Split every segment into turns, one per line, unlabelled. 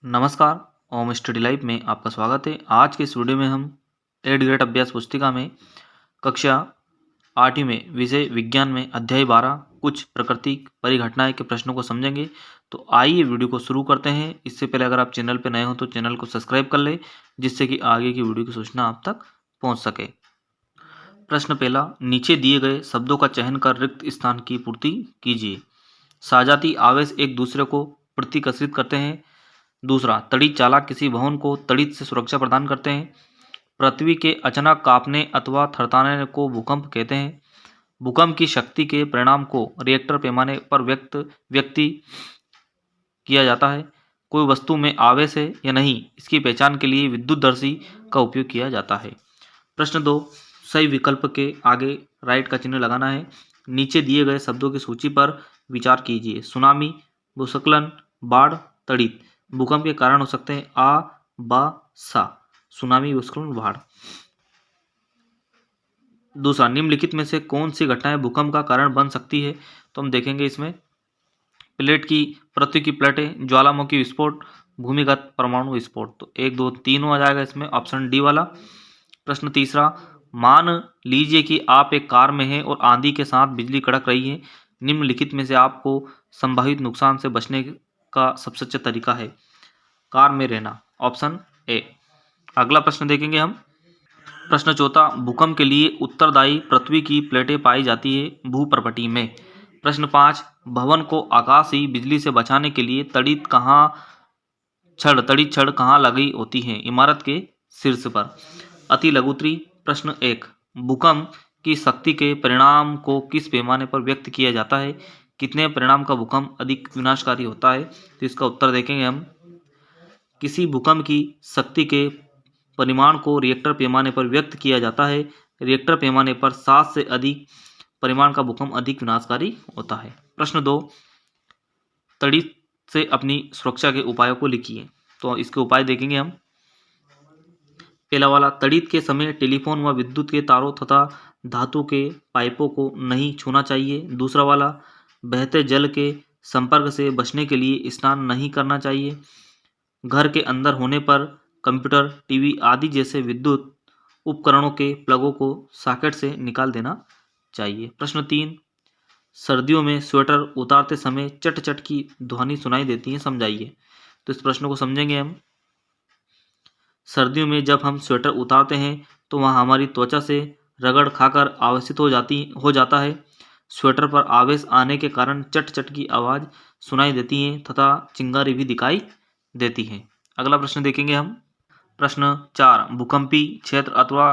नमस्कार। ओम study live में आपका स्वागत है। आज के इस वीडियो में हम 8th ग्रेड अभ्यास पुस्तिका में कक्षा 8वीं में विषय विज्ञान में अध्याय 12 कुछ प्राकृतिक परिघटनाएं के प्रश्नों को समझेंगे। तो आइए वीडियो को शुरू करते हैं। इससे पहले अगर आप चैनल पर नए हो तो चैनल को सब्सक्राइब कर ले, जिससे कि आगे की वीडियो की सूचना आप तक पहुँच सके। प्रश्न पहला, नीचे दिए गए शब्दों का चयन कर रिक्त स्थान की पूर्ति कीजिए। सजाती आवेश एक दूसरे को प्रतिकर्षित करते हैं। दूसरा, तड़ित चालक किसी भवन को तड़ित से सुरक्षा प्रदान करते हैं। पृथ्वी के अचानक कांपने अथवा थरथराने को भूकंप कहते हैं। भूकंप की शक्ति के परिणाम को रिएक्टर पैमाने पर व्यक्त किया जाता है। कोई वस्तु में आवेश है या नहीं, इसकी पहचान के लिए विद्युतदर्शी का उपयोग किया जाता है। प्रश्न 2, सही विकल्प के आगे राइट का चिन्ह लगाना है। नीचे दिए गए शब्दों की सूची पर विचार कीजिए। सुनामी, भूस्खलन, बाढ़, तड़ित। भूकंप के कारण हो सकते हैं आ, बा, सा। सुनामी, भूस्खलन, बाढ़। दूसरा, निम्नलिखित में से कौन सी घटनाएं भूकंप का कारण बन सकती है? तो हम देखेंगे इसमें प्लेट की पृथ्वी की प्लेटें, ज्वालामुखी विस्फोट, भूमिगत परमाणु विस्फोट। तो 1, 2, 3 आ जाएगा इसमें ऑप्शन डी वाला। प्रश्न तीसरा, मान लीजिए कि आप एक कार में हैं और आंधी के साथ बिजली कड़क रही है। निम्नलिखित में से आपको संभावित नुकसान से बचने का सबसे अच्छा तरीका है कार में रहना। Option A. अगला प्रश्न देखेंगे हम। प्रश्न चौथा, भूकंप के लिए उत्तरदायी पृथ्वी की प्लेटें पाई जाती है भूप्रपटी में। प्रश्न 5, भवन को आकाशीय बिजली से बचाने के लिए तड़ित छड़ कहाँ लगी होती है? इमारत के शीर्ष पर। अति लघुत्री। प्रश्न 1, भूकंप की शक्ति के परिणाम को किस पैमाने पर व्यक्त किया जाता है? कितने परिणाम का भूकंप अधिक विनाशकारी होता है? तो इसका उत्तर देखेंगे हम। किसी भूकंप की शक्ति के परिमाण को रिएक्टर पैमाने पर व्यक्त किया जाता है। रिएक्टर पैमाने पर 7 से अधिक परिमाण का भूकंप अधिक विनाशकारी होता है। प्रश्न 2, तड़ित से अपनी सुरक्षा के उपायों को लिखिए। तो इसके उपाय देखेंगे हम। पहला वाला, तड़ित के समय टेलीफोन व विद्युत के तारों तथा धातु के पाइपों को नहीं छूना चाहिए। दूसरा वाला, बहते जल के संपर्क से बचने के लिए स्नान नहीं करना चाहिए। घर के अंदर होने पर कंप्यूटर, टीवी आदि जैसे विद्युत उपकरणों के प्लगों को सॉकेट से निकाल देना चाहिए। प्रश्न 3, सर्दियों में स्वेटर उतारते समय चट चट की ध्वनि सुनाई देती है, समझाइए। तो इस प्रश्न को समझेंगे हम। सर्दियों में जब हम स्वेटर उतारते हैं तो वह हमारी त्वचा से रगड़ खाकर आवेशित हो जाता है। स्वेटर पर आवेश आने के कारण चट चट की आवाज़ सुनाई देती है तथा चिंगारी भी दिखाई देती है। अगला प्रश्न देखेंगे हम। प्रश्न 4, भूकंपी क्षेत्र अथवा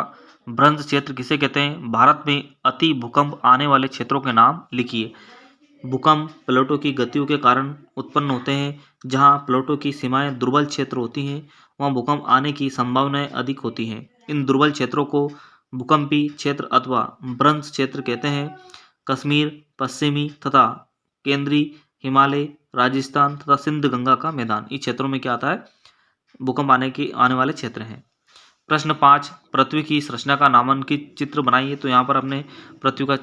भ्रंश क्षेत्र किसे कहते हैं? भारत में अति भूकंप आने वाले क्षेत्रों के नाम लिखिए। भूकंप प्लेटों की गतियों के कारण उत्पन्न होते हैं। जहां प्लेटों की सीमाएं दुर्बल क्षेत्र होती हैं, वहां भूकंप आने की संभावनाएं अधिक होती हैं। इन दुर्बल क्षेत्रों को भूकंपी क्षेत्र अथवा भ्रंश क्षेत्र कहते हैं। कश्मीर, पश्चिमी तथा केंद्रीय हिमालय, राजस्थान तथा सिंध गंगा का मैदान, इस क्षेत्रों में क्या आता है? भूकंप आने वाले क्षेत्र हैं। प्रश्न 5, पृथ्वी की संरचना का नामांकित चित्र बनाइए। तो यहाँ पर अपने पृथ्वी का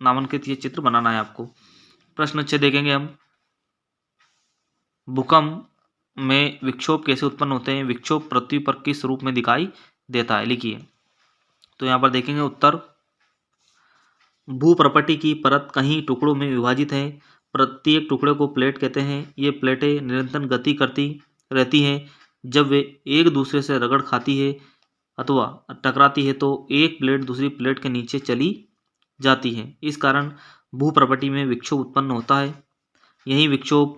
नामांकित ये चित्र बनाना है आपको। प्रश्न 6 देखेंगे हम। भूकंप में विक्षोभ कैसे उत्पन्न होते हैं? विक्षोभ पृथ्वी पर किस रूप में दिखाई देता है? लिखिए। तो यहाँ पर देखेंगे उत्तर। भूप्रपटी की परत कई टुकड़ों में विभाजित है। प्रत्येक टुकड़े को प्लेट कहते हैं। ये प्लेटें निरंतर गति करती रहती हैं। जब वे एक दूसरे से रगड़ खाती है अथवा टकराती है तो एक प्लेट दूसरी प्लेट के नीचे चली जाती है। इस कारण भूप्रपटी में विक्षोभ उत्पन्न होता है। यही विक्षोभ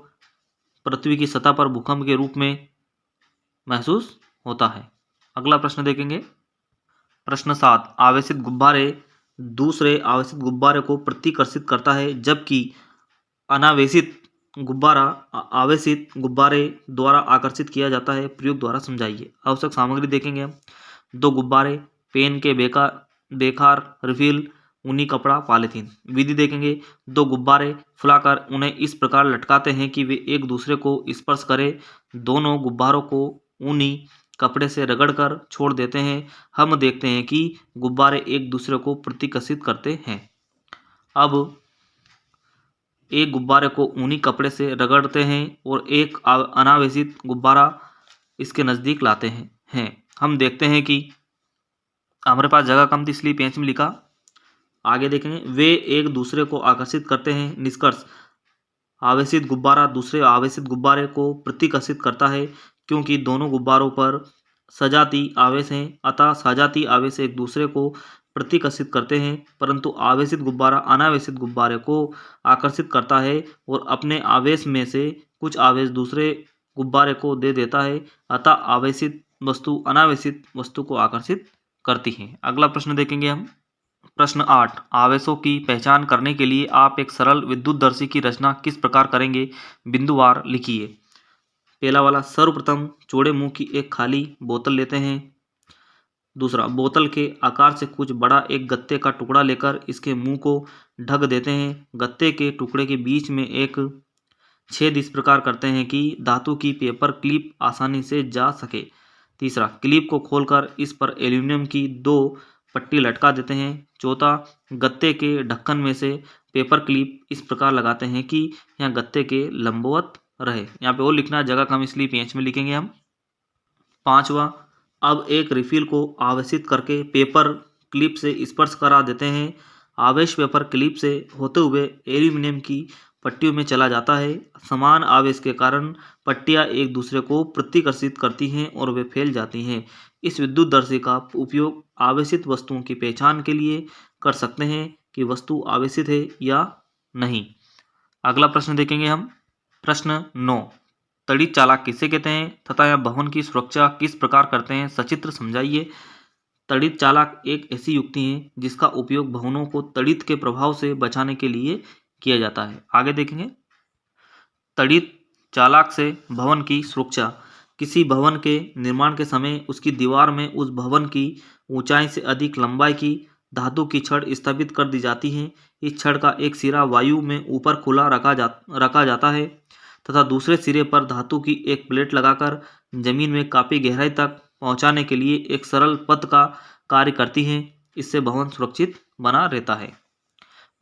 पृथ्वी की सतह पर भूकंप के रूप में महसूस होता है। अगला प्रश्न देखेंगे। प्रश्न 7, आवेशित गुब्बारे दूसरे आवेशित गुब्बारे को प्रतिकर्षित करता है, जबकि अनावेशित गुब्बारा आवेशित गुब्बारे द्वारा आकर्षित किया जाता है। प्रयोग द्वारा समझाइए। आवश्यक सामग्री देखेंगे हम। 2 गुब्बारे, पेन के बेकार रिफिल, ऊनी कपड़ा, पॉलीथीन। विधि देखेंगे। 2 गुब्बारे फुलाकर उन्हें इस प्रकार लटकाते हैं कि वे एक दूसरे को स्पर्श करें। दोनों गुब्बारों को ऊनी कपड़े से रगड़कर छोड़ देते हैं। हम देखते हैं कि गुब्बारे एक दूसरे को प्रतिकर्षित करते हैं। अब एक गुब्बारे को ऊनी कपड़े से रगड़ते हैं और एक अनावेशित गुब्बारा इसके नज़दीक लाते हैं। हम देखते हैं कि हमारे पास जगह कम थी इसलिए पेंच में लिखा। आगे देखेंगे, वे एक दूसरे को आकर्षित करते हैं। निष्कर्ष, आवेशित गुब्बारा दूसरे आवेशित गुब्बारे को प्रतिकर्षित करता है क्योंकि दोनों गुब्बारों पर सजाती आवेश हैं, अतः सजाती आवेश एक दूसरे को प्रतिकर्षित करते हैं, परंतु आवेशित गुब्बारा अनावेशित गुब्बारे को आकर्षित करता है और अपने आवेश में से कुछ आवेश दूसरे गुब्बारे को दे देता है, अतः आवेशित वस्तु अनावेशित वस्तु को आकर्षित करती है। अगला प्रश्न देखेंगे हम। प्रश्न 8, आवेशों की पहचान करने के लिए आप एक सरल विद्युतदर्शी की रचना किस प्रकार करेंगे? बिंदुवार लिखिए। पहला वाला, सर्वप्रथम चौड़े मुंह की एक खाली बोतल लेते हैं। दूसरा, बोतल के आकार से कुछ बड़ा एक गत्ते का टुकड़ा लेकर इसके मुंह को ढक देते हैं। गत्ते के टुकड़े के बीच में एक छेद इस प्रकार करते हैं कि धातु की पेपर क्लिप आसानी से जा सके। तीसरा, क्लिप को खोलकर इस पर एल्यूमिनियम की 2 पट्टी लटका देते हैं। चौथा, गत्ते के ढक्कन में से पेपर क्लिप इस प्रकार लगाते हैं कि यह गत्ते के लंबवत रहे। यहाँ पे और लिखना जगह कम इसलिए पेंच में लिखेंगे हम। पांचवा, अब एक रिफिल को आवेशित करके पेपर क्लिप से स्पर्श करा देते हैं। आवेश पेपर क्लिप से होते हुए एल्यूमिनियम की पट्टियों में चला जाता है। समान आवेश के कारण पट्टियां एक दूसरे को प्रतिकर्षित करती हैं और वे फैल जाती हैं। इस विद्युतदर्शी का उपयोग आवेशित वस्तुओं की पहचान के लिए कर सकते हैं कि वस्तु आवेशित है या नहीं। अगला प्रश्न देखेंगे हम। प्रश्न 9, तड़ित चालक किसे कहते हैं तथा यह भवन की सुरक्षा किस प्रकार करते हैं? सचित्र समझाइए। तड़ित चालक एक ऐसी युक्ति है जिसका उपयोग भवनों को तड़ित के प्रभाव से बचाने के लिए किया जाता है। आगे देखेंगे, तड़ित चालक से भवन की सुरक्षा। किसी भवन के निर्माण के समय उसकी दीवार में उस भवन की ऊंचाई से अधिक लंबाई की धातु की छड़ स्थापित कर दी जाती है। इस छड़ का एक सिरा वायु में ऊपर खुला रखा जाता है तथा दूसरे सिरे पर धातु की एक प्लेट लगाकर जमीन में काफी गहराई तक पहुंचाने के लिए एक सरल पथ का कार्य करती है। इससे भवन सुरक्षित बना रहता है।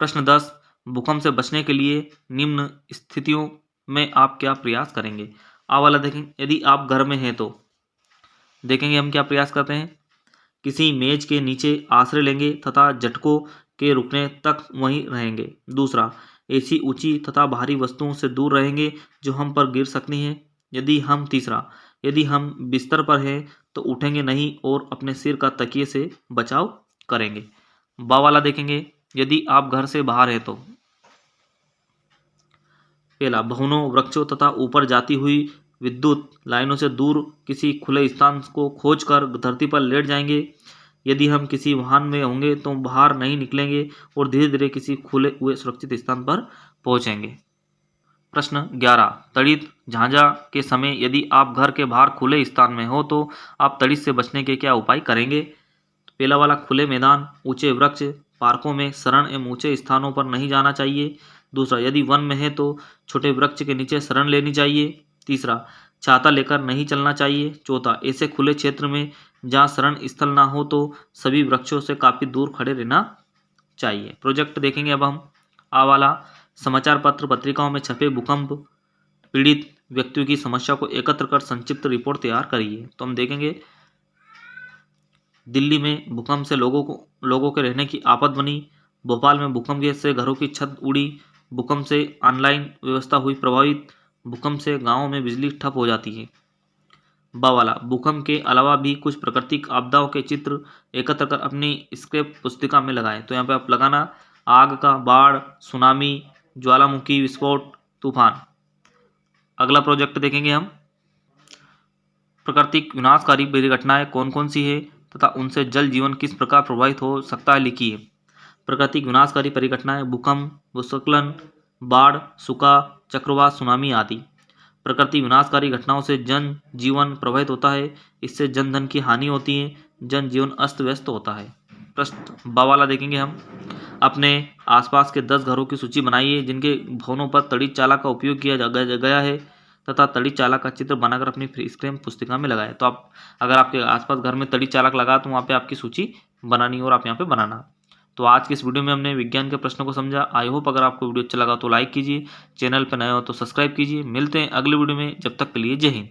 प्रश्न 10, भूकंप से बचने के लिए निम्न स्थितियों में आप क्या प्रयास करेंगे? आ वाला देखें, यदि आप घर में हैं तो देखेंगे हम क्या प्रयास करते हैं। किसी मेज के नीचे आश्रय लेंगे तथा झटकों के रुकने तक वहीं रहेंगे। दूसरा, ऐसी ऊंची तथा भारी वस्तुओं से दूर रहेंगे जो हम पर गिर सकती हैं। तीसरा, यदि हम बिस्तर पर हैं तो उठेंगे नहीं और अपने सिर का तकिए से बचाव करेंगे। बा वाला देखेंगे, यदि आप घर से बाहर हैं तो पहला, भवनों, वृक्षों तथा ऊपर जाती हुई विद्युत लाइनों से दूर किसी खुले स्थान को खोजकर धरती पर लेट जाएंगे। यदि हम किसी वाहन में होंगे तो बाहर नहीं निकलेंगे और धीरे धीरे किसी खुले हुए सुरक्षित स्थान पर पहुंचेंगे। प्रश्न 11, तड़ित झांझा के समय यदि आप घर के बाहर खुले स्थान में हो तो आप तड़ित से बचने के क्या उपाय करेंगे? पहला वाला, खुले मैदान, ऊंचे वृक्ष, पार्कों में शरण एवं ऊंचे स्थानों पर नहीं जाना चाहिए। दूसरा, यदि वन में है तो छोटे वृक्ष के नीचे शरण लेनी चाहिए। तीसरा, छाता लेकर नहीं चलना चाहिए। चौथा, ऐसे खुले क्षेत्र में जहाँ शरण स्थल ना हो तो सभी वृक्षों से काफी दूर खड़े रहना चाहिए। प्रोजेक्ट देखेंगे अब हम। आ वाला, समाचार पत्र पत्रिकाओं में छपे भूकंप पीड़ित व्यक्तियों की समस्या को एकत्र कर संक्षिप्त रिपोर्ट तैयार करिए। तो हम देखेंगे, दिल्ली में भूकंप से लोगों के रहने की आफत बनी। भोपाल में भूकंप से घरों की छत उड़ी। भूकंप से ऑनलाइन व्यवस्था हुई प्रभावित। भूकंप से गांवों में बिजली ठप हो जाती है। बा वाला, भूकंप के अलावा भी कुछ प्राकृतिक आपदाओं के चित्र एकत्र कर अपनी स्क्रैप पुस्तिका में लगाएं। तो यहाँ पे आप लगाना, आग का, बाढ़, सुनामी, ज्वालामुखी विस्फोट, तूफान। अगला प्रोजेक्ट देखेंगे हम। प्राकृतिक विनाशकारी परिघटनाएं कौन कौन सी है तथा उनसे जल जीवन किस प्रकार प्रभावित हो सकता है, लिखिए। प्राकृतिक विनाशकारी परिघटनाएं भूकंप, भूस्खलन, बाढ़, सूखा, चक्रवात, सुनामी आदि। प्रकृति विनाशकारी घटनाओं से जन जीवन प्रभावित होता है। इससे जन धन की हानि होती है, जन जीवन अस्त व्यस्त होता है। प्रश्न बा वाला देखेंगे हम। अपने आसपास के 10 घरों की सूची बनाइए जिनके भवनों पर तड़ित चालक का उपयोग किया गया है तथा तड़ित चालक का चित्र बनाकर अपनी फ्री स्क्रैप पुस्तिका में लगाए। तो आप अगर आपके आसपास घर में तड़ित चालक लगा तो वहाँ पे आपकी सूची बनानी और आप यहाँ पे बनाना। तो आज के इस वीडियो में हमने विज्ञान के प्रश्नों को समझा। आई होप अगर आपको वीडियो अच्छा लगा तो लाइक कीजिए, चैनल पर नए हो तो सब्सक्राइब कीजिए। मिलते हैं अगले वीडियो में, जब तक के लिए जय हिंद।